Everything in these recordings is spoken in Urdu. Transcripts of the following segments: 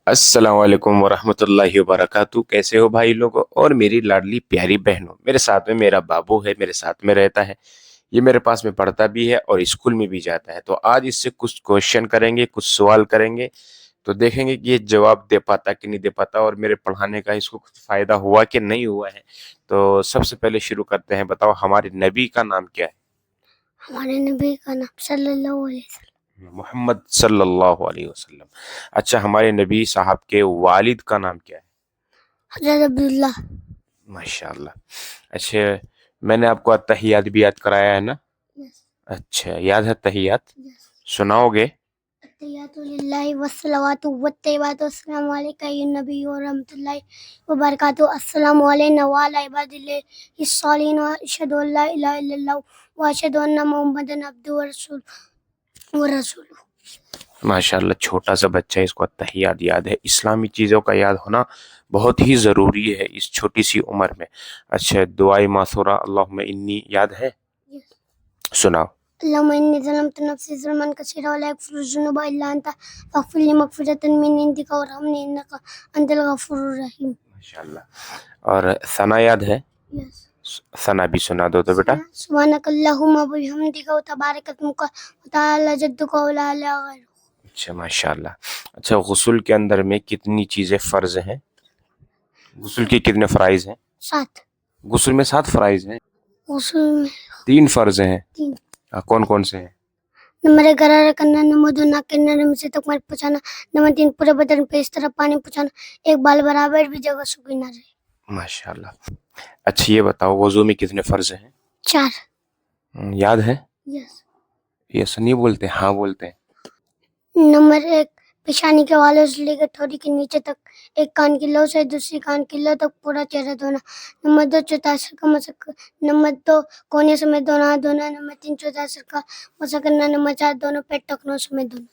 السلام علیکم ورحمۃ اللہ وبرکاتہ، کیسے ہو بھائی لوگ اور میری لاڈلی پیاری بہنوں؟ میرے ساتھ میں میرا بابو ہے، میرے ساتھ میں رہتا ہے، یہ میرے پاس میں پڑھتا بھی ہے اور اسکول میں بھی جاتا ہے۔ تو آج اس سے کچھ کوشچن کریں گے، کچھ سوال کریں گے، تو دیکھیں گے کہ یہ جواب دے پاتا کہ نہیں دے پاتا، اور میرے پڑھانے کا اس کو کچھ فائدہ ہوا کہ نہیں ہوا ہے۔ تو سب سے پہلے شروع کرتے ہیں، بتاؤ ہمارے نبی کا نام کیا ہے؟ ہمارے نبی کا نام صلی اللہ علیہ وسلم محمد صلی اللہ علیہ وسلم۔ اچھا، ہمارے نبی صاحب کے والد کا نام کیا ہے؟ حضرت عبداللہ۔ ماشاء اللہ۔ اچھا، میں نے آپ کو التحیات بھی یاد کرایا ہے نا؟ اچھا، یاد ہے تحیات؟ سناؤ گے؟ التحیات للہ والصلوات والطیبات والسلام علیکہ ایھا النبی ورحمۃ اللہ وبرکاتہ۔ السلام علینا وعلی عباد اللہ الصالحین، واشہد ان لا الہ الا اللہ واشہد ان محمدا عبدہ ورسولہ۔ ماشاء اللہ، چھوٹا سا بچہ اس کو التحیات یاد ہے۔ اسلامی چیزوں کا یاد ہونا بہت ہی ضروری ہے اس چھوٹی سی عمر میں۔ اچھا، دعائے ماثورہ اللہم انی یاد ہے؟ سناؤ۔ اللہم انی ظلمت نفسی ظلما کثیرا ولا یغفر الذنوب الا انت فاغفر لی مغفرۃ من عندک وارحمنی انک انت الغفور الرحیم۔ ماشاء اللہ۔ اور ثنا یاد ہے؟ ثنا بھی سنا دو تو بیٹا۔ سبحانک اللہم وبحمدک وتبارک اسمک وتعالی جدک ولا الہ غیرک۔ اچھا، ماشاء اللہ۔ اچھا، غسل کے اندر میں کتنی چیزیں فرض ہیں؟ غسل کے کتنے فرائض ہیں؟ 7۔ غسل میں 7 فرائض ہیں؟ غسل میں 3 فرض ہیں۔ 3۔ کون کون سے ہیں؟ نمبر 1 غرارہ کرنا، نمبر 2 ناک کے نرم سے تک مر پہنچانا، نمبر 3 پورے بدن پہ اس طرح پانی پہنچانا ایک بال برابر بھی جگہ سوکھی نہ رہے۔ ماشاء اللہ۔ اچھا، یہ بتاؤ وضو میں کتنے فرض ہیں؟ 4۔ یاد ہے؟ یس۔ یس نہیں بولتے، ہاں بولتے ہیں۔ نمبر 1 پیشانی کے والوں سے لے کر ٹھوڑی کے نیچے تک ایک کان کی لو سے دوسری کان کی لو تک پورا چہرہ دھونا، نمبر 2 چوتھائی سر کا مسح، نمبر 2 کونے سمیت دونوں ہاتھ دھونا، نمبر 3 چوتھائی سر کا مسح کرنا، نمبر 4 دونوں پیٹ ٹخنوں سمیت دھونا۔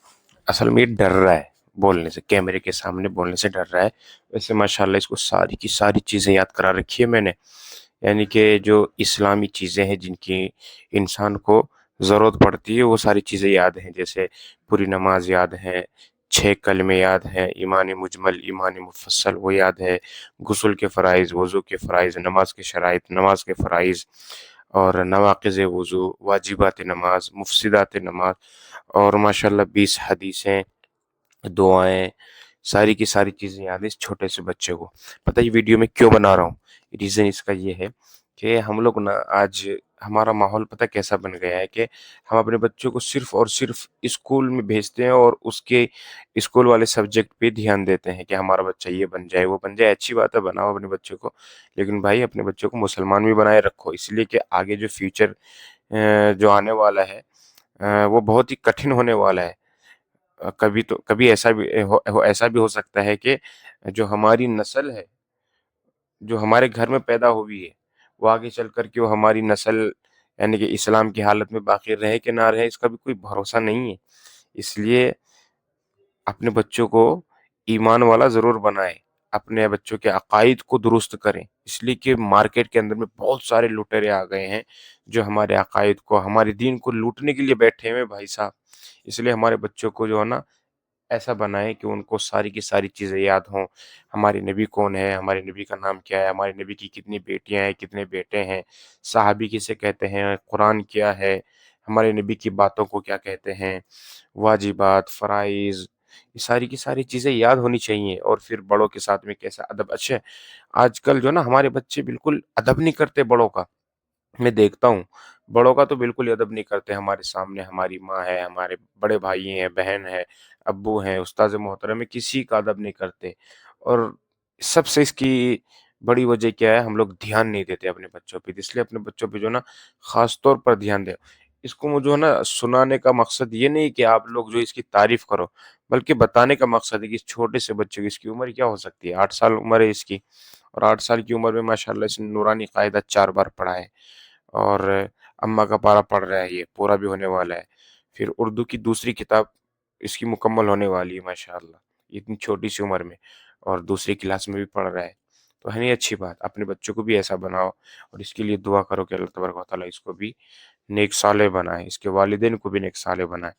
اصل میں یہ ڈر رہا ہے بولنے سے، کیمرے کے سامنے بولنے سے ڈر رہا ہے۔ ویسے ماشاءاللہ اس کو ساری کی ساری چیزیں یاد کرا رکھی ہے میں نے، یعنی کہ جو اسلامی چیزیں ہیں جن کی انسان کو ضرورت پڑتی ہے وہ ساری چیزیں یاد ہیں، جیسے پوری نماز یاد ہے، 6 کلمے یاد ہیں، ایمان مجمل، ایمان مفصل وہ یاد ہے، غسل کے فرائض، وضو کے فرائض، نماز کے شرائط، نماز کے فرائض، اور نواقض وضو، واجبات نماز، مفسدات نماز، اور ماشاءاللہ 20 حدیثیں، دعائیں، ساری کی ساری چیزیں یاد ہیں اس چھوٹے سے بچے کو۔ پتہ یہ ویڈیو میں کیوں بنا رہا ہوں؟ ریزن اس کا یہ ہے کہ ہم لوگ نا آج ہمارا ماحول پتہ کیسا بن گیا ہے کہ ہم اپنے بچوں کو صرف اور صرف اسکول میں بھیجتے ہیں اور اس کے اسکول والے سبجیکٹ پہ دھیان دیتے ہیں کہ ہمارا بچہ یہ بن جائے وہ بن جائے۔ اچھی بات ہے، بناؤ اپنے بچوں کو، لیکن بھائی اپنے بچوں کو مسلمان بھی بنائے رکھو، اس لیے کہ آگے جو فیوچر جو آنے والا ہے وہ بہت ہی کٹھن ہونے والا ہے۔ کبھی ایسا بھی ہو سکتا ہے کہ جو ہماری نسل ہے، جو ہمارے گھر میں پیدا ہوئی ہے، وہ آگے چل کر کے وہ ہماری نسل یعنی کہ اسلام کی حالت میں باقی رہے کہ نہ رہے، اس کا بھی کوئی بھروسہ نہیں ہے۔ اس لیے اپنے بچوں کو ایمان والا ضرور بنائیں، اپنے بچوں کے عقائد کو درست کریں، اس لیے کہ مارکیٹ کے اندر میں بہت سارے لٹیرے آ گئے ہیں جو ہمارے عقائد کو، ہمارے دین کو لوٹنے کے لیے بیٹھے ہوئے بھائی صاحب۔ اس لیے ہمارے بچوں کو جو ہے نا ایسا بنائیں کہ ان کو ساری کی ساری چیزیں یاد ہوں، ہمارے نبی کون ہے، ہمارے نبی کا نام کیا ہے، ہمارے نبی کی کتنی بیٹیاں ہیں، کتنے بیٹے ہیں، صحابی کسے کہتے ہیں، قرآن کیا ہے، ہمارے نبی کی باتوں کو کیا کہتے ہیں، واجبات، فرائض، یہ ساری کی ساری چیزیں یاد ہونی چاہیے۔ اور پھر بڑوں کے ساتھ میں کیسا ادب۔ اچھا، آج کل جو نا ہمارے بچے بالکل ادب نہیں کرتے بڑوں کا، میں دیکھتا ہوں بڑوں کا تو بالکل ادب نہیں کرتے۔ ہمارے سامنے ہماری ماں ہے، ہمارے بڑے بھائی ہیں، بہن ہے، ابو ہیں، استاد محترم ہے، کسی کا ادب نہیں کرتے۔ اور سب سے اس کی بڑی وجہ کیا ہے؟ ہم لوگ دھیان نہیں دیتے اپنے بچوں پہ، اس لیے اپنے بچوں پہ جو نا خاص طور پر دھیان دیں۔ اس کو جو ہے نا سنانے کا مقصد یہ نہیں کہ آپ لوگ جو اس کی تعریف کرو، بلکہ بتانے کا مقصد ہے کہ اس چھوٹے سے بچے کی، اس کی عمر کیا ہو سکتی ہے؟ 8 سال عمر ہے اس کی، اور 8 سال کی عمر میں ماشاءاللہ اس نے نورانی قاعدہ 4 بار پڑھا ہے، اور اماں کا پارہ پڑھ رہا ہے، یہ پورا بھی ہونے والا ہے۔ پھر اردو کی دوسری کتاب اس کی مکمل ہونے والی ہے ماشاءاللہ، اتنی چھوٹی سی عمر میں، اور دوسری کلاس میں بھی پڑھ رہا ہے، تو ہے نہیں اچھی بات؟ اپنے بچوں کو بھی ایسا بناؤ، اور اس کے لیے دعا کرو کہ اللہ تبارک و تعالیٰ اس کو بھی نیک صالح بنائے، اس کے والدین کو بھی نیک صالح بنائے،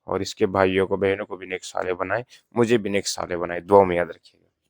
اور اس کے بھائیوں کو بہنوں کو بھی نیک صالح بنائے، مجھے بھی نیک صالح بنائے، دعا میں یاد رکھیے گا۔